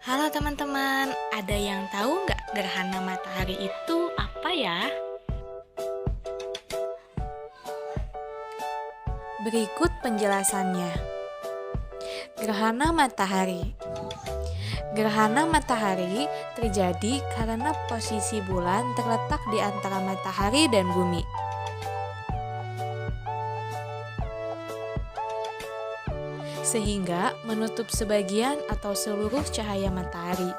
Halo teman-teman, ada yang tahu nggak gerhana matahari itu apa ya? Berikut penjelasannya. Gerhana matahari. Gerhana matahari terjadi karena posisi bulan terletak di antara matahari dan bumi. Sehingga menutup sebagian atau seluruh cahaya matahari.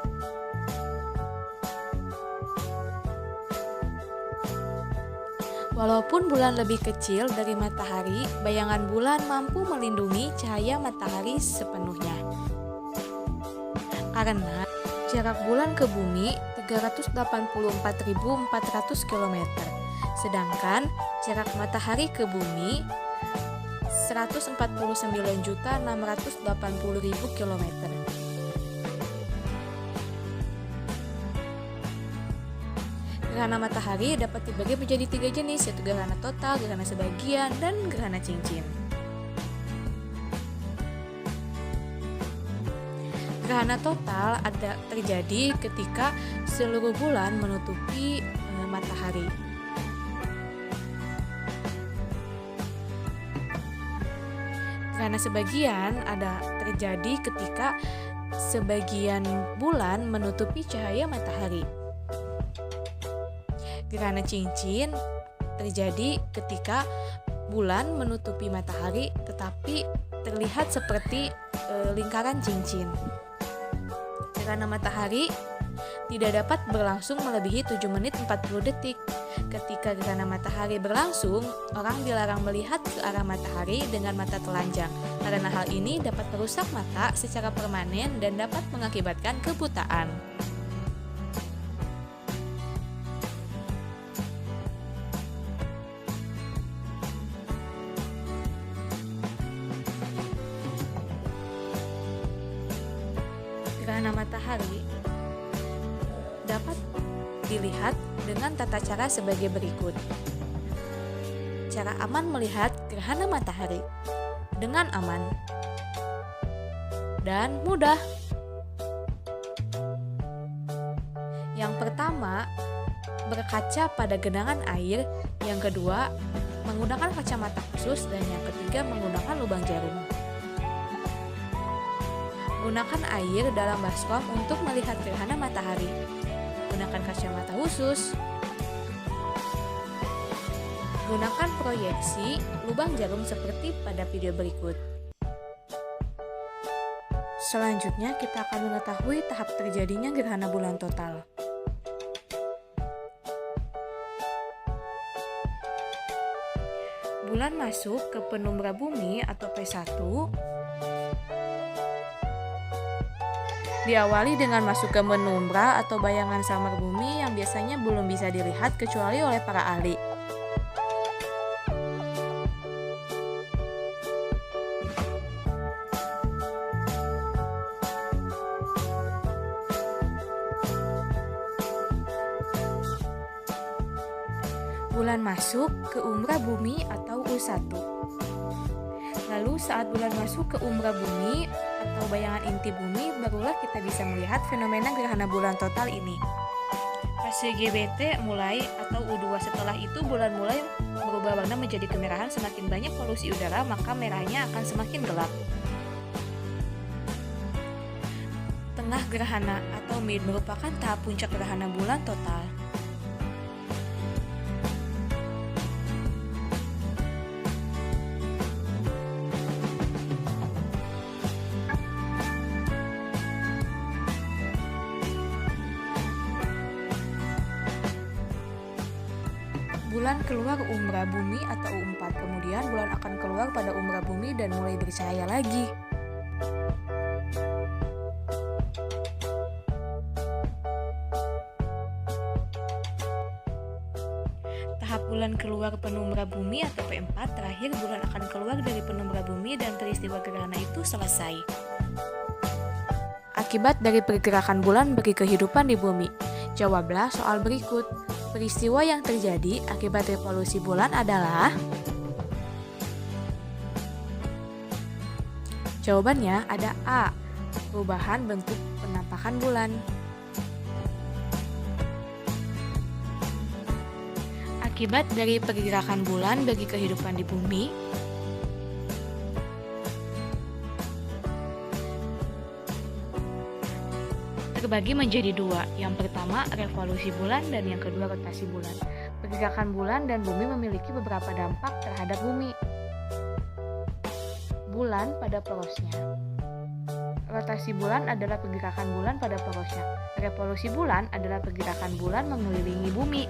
Walaupun bulan lebih kecil dari matahari, bayangan bulan mampu melindungi cahaya matahari sepenuhnya. Karena jarak bulan ke bumi 384.400 km, sedangkan jarak matahari ke bumi 149.680.000 km. Gerhana matahari dapat dibagi menjadi 3 jenis, yaitu gerhana total, gerhana sebagian, dan gerhana cincin. Gerhana total terjadi ketika seluruh bulan menutupi matahari. Gerhana sebagian terjadi ketika sebagian bulan menutupi cahaya matahari. Gerhana cincin terjadi ketika bulan menutupi matahari tetapi terlihat seperti lingkaran cincin. Gerhana matahari tidak dapat berlangsung melebihi 7 menit 40 detik. Ketika gerhana matahari berlangsung, orang dilarang melihat ke arah matahari dengan mata telanjang karena hal ini dapat merusak mata secara permanen dan dapat mengakibatkan kebutaan. Gerhana matahari dapat dilihat dengan tata cara sebagai berikut. Cara aman melihat gerhana matahari dengan aman dan mudah. Yang pertama, berkaca pada genangan air. Yang kedua, menggunakan kacamata khusus. Dan yang ketiga, menggunakan lubang jarum. Gunakan air dalam baskom untuk melihat gerhana matahari. Gunakan kacamata khusus. Gunakan proyeksi lubang jarum seperti pada video berikut. Selanjutnya kita akan mengetahui tahap terjadinya gerhana bulan total. Bulan masuk ke penumbra bumi atau P1 diawali dengan masuk ke penumbra atau bayangan samar bumi yang biasanya belum bisa dilihat kecuali oleh para ahli. Bulan masuk ke umbra bumi atau U1. Lalu saat bulan masuk ke umbra bumi atau bayangan inti bumi, barulah kita bisa melihat fenomena gerhana bulan total ini. Fase GBT mulai atau U2, setelah itu bulan mulai berubah warna menjadi kemerahan. Semakin banyak polusi udara, maka merahnya akan semakin gelap. Tengah gerhana atau mid merupakan tahap puncak gerhana bulan total. Bulan keluar umbra bumi atau U4, kemudian bulan akan keluar pada umbra bumi dan mulai bercahaya lagi. Tahap bulan keluar penumbra bumi atau P4, terakhir bulan akan keluar dari penumbra bumi dan peristiwa gerhana itu selesai. Akibat dari pergerakan bulan bagi kehidupan di bumi. Jawablah soal berikut. Peristiwa yang terjadi akibat revolusi bulan adalah Jawabannya ada A. perubahan bentuk penampakan bulan. Akibat dari pergerakan bulan bagi kehidupan di bumi, terbagi menjadi dua. Yang pertama, revolusi bulan, dan yang kedua, rotasi bulan. Pergerakan bulan dan bumi memiliki beberapa dampak terhadap bumi. Bulan pada porosnya. Rotasi bulan adalah pergerakan bulan pada porosnya. Revolusi bulan adalah pergerakan bulan mengelilingi bumi.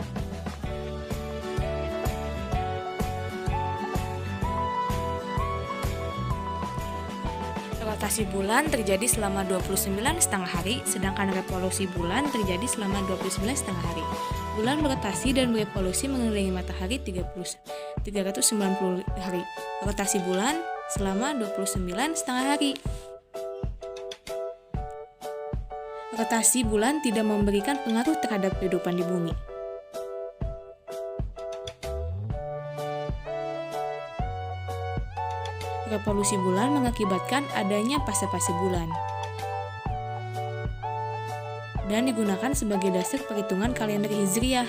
Rotasi bulan terjadi selama 29,5 hari, sedangkan revolusi bulan terjadi selama 29,5 hari. Bulan berotasi dan berevolusi mengelilingi matahari 390 hari. Rotasi bulan selama 29,5 hari. Rotasi bulan tidak memberikan pengaruh terhadap kehidupan di bumi. Revolusi bulan mengakibatkan adanya fase-fase bulan dan digunakan sebagai dasar perhitungan kalender Hijriyah.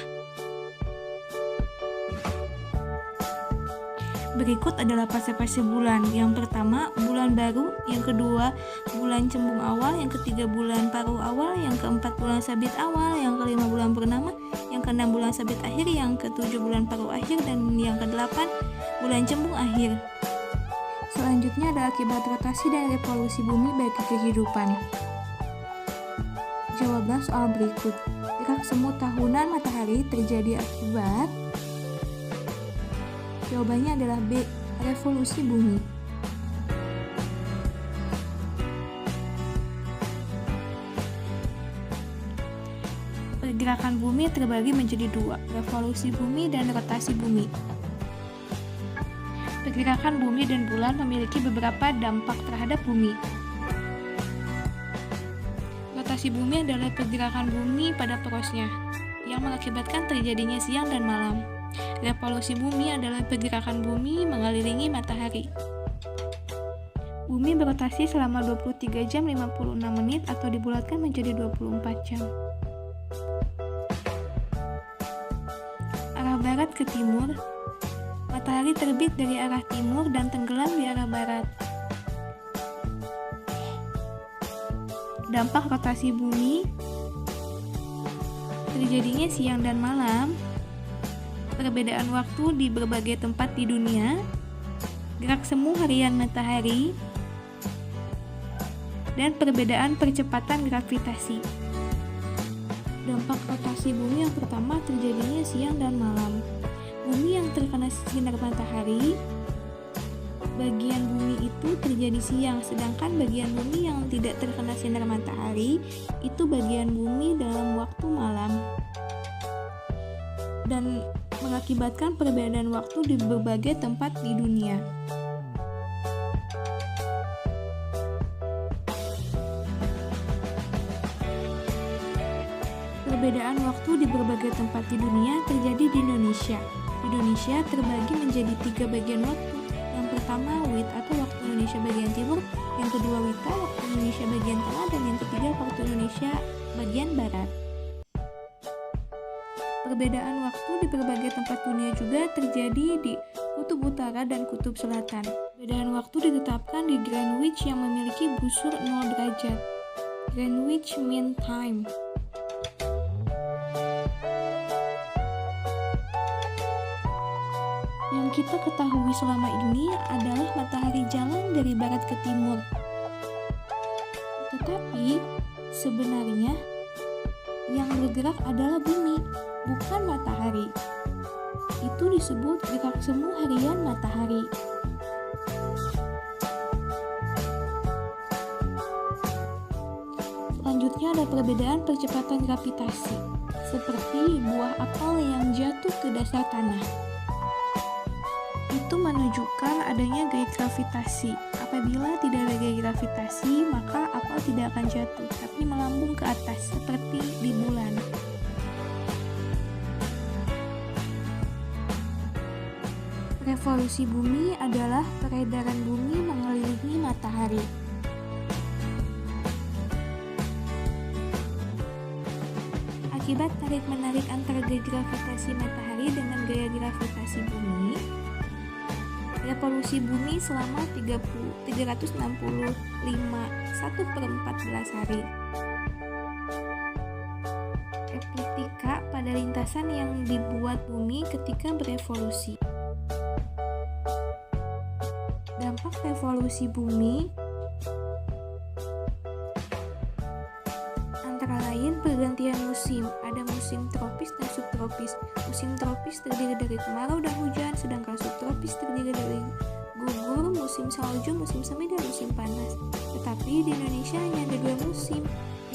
Berikut adalah fase-fase bulan. Yang pertama, bulan baru. Yang kedua, bulan cembung awal. Yang ketiga, bulan paruh awal. Yang keempat, bulan sabit awal. Yang kelima, bulan purnama. Yang keenam, bulan sabit akhir. Yang ketujuh, bulan paruh akhir. Dan yang kedelapan, bulan cembung akhir. Selanjutnya ada akibat rotasi dan revolusi bumi bagi kehidupan. Jawablah soal berikut. Gerak semu tahunan matahari terjadi akibat. Jawabannya adalah B. Revolusi bumi. Pergerakan bumi terbagi menjadi dua, revolusi bumi dan rotasi bumi. Pergerakan bumi dan bulan memiliki beberapa dampak terhadap bumi. Rotasi bumi adalah pergerakan bumi pada porosnya, yang mengakibatkan terjadinya siang dan malam. Revolusi bumi adalah pergerakan bumi mengelilingi matahari. Bumi berotasi selama 23 jam 56 menit atau dibulatkan menjadi 24 jam. Arah barat ke timur. Matahari terbit dari arah timur dan tenggelam di arah barat. Dampak rotasi bumi. Terjadinya siang dan malam. Perbedaan waktu di berbagai tempat di dunia, gerak semu harian matahari, dan perbedaan percepatan gravitasi. Dampak rotasi bumi yang pertama terjadinya siang dan malam. Bumi yang terkena sinar matahari, bagian bumi itu terjadi siang, sedangkan bagian bumi yang tidak terkena sinar matahari itu bagian bumi dalam waktu malam. Dan mengakibatkan perbedaan waktu di berbagai tempat di dunia. Perbedaan waktu di berbagai tempat di dunia terjadi di Indonesia. Indonesia terbagi menjadi 3 bagian waktu. Yang pertama, WIT atau waktu Indonesia bagian timur. Yang kedua, WITA, waktu Indonesia bagian tengah. Dan yang ketiga, waktu Indonesia bagian barat. Perbedaan waktu di berbagai tempat dunia juga terjadi di kutub utara dan kutub selatan. Perbedaan waktu ditetapkan di Greenwich yang memiliki busur 0 derajat. Greenwich Mean Time. Yang kita ketahui selama ini adalah matahari jalan dari barat ke timur. Tetapi sebenarnya yang bergerak adalah bumi, bukan matahari. Itu disebut gerak semu harian matahari. Selanjutnya ada perbedaan percepatan gravitasi, seperti buah apel yang jatuh ke dasar tanah. Itu menunjukkan adanya gaya gravitasi. Apabila tidak ada gaya gravitasi, maka apel tidak akan jatuh, tapi melambung ke atas, seperti di bulan. Revolusi bumi adalah peredaran bumi mengelilingi matahari. Akibat tarik-menarik antara gaya gravitasi matahari dengan gaya gravitasi bumi, revolusi bumi selama 365 1/14 hari. Ekliptika pada lintasan yang dibuat bumi ketika berevolusi. Dampak revolusi bumi antara lain pergantian musim. Ada musim tropis dan subtropis. Musim tropis terdiri dari kemarau dan hujan, sedangkan subtropis terdiri dari gugur, musim salju, musim semi, dan musim panas. Tetapi di Indonesia hanya ada 2 musim,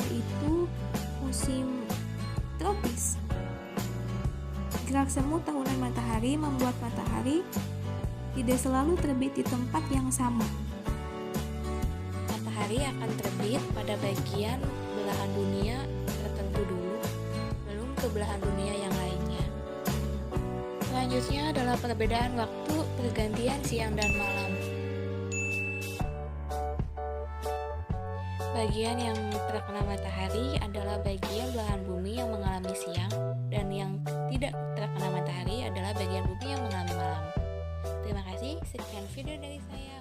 yaitu musim tropis. Gerak semu tahunan matahari membuat matahari tidak selalu terbit di tempat yang sama. Matahari akan terbit pada bagian belahan dunia tertentu dulu, belum ke belahan dunia yang lainnya. Selanjutnya adalah perbedaan waktu pergantian siang dan malam. Bagian yang terkena matahari adalah bagian belahan bumi yang mengalami siang, dan yang tidak terkena matahari adalah bagian bumi yang mengalami malam. Terima kasih, sekian video dari saya.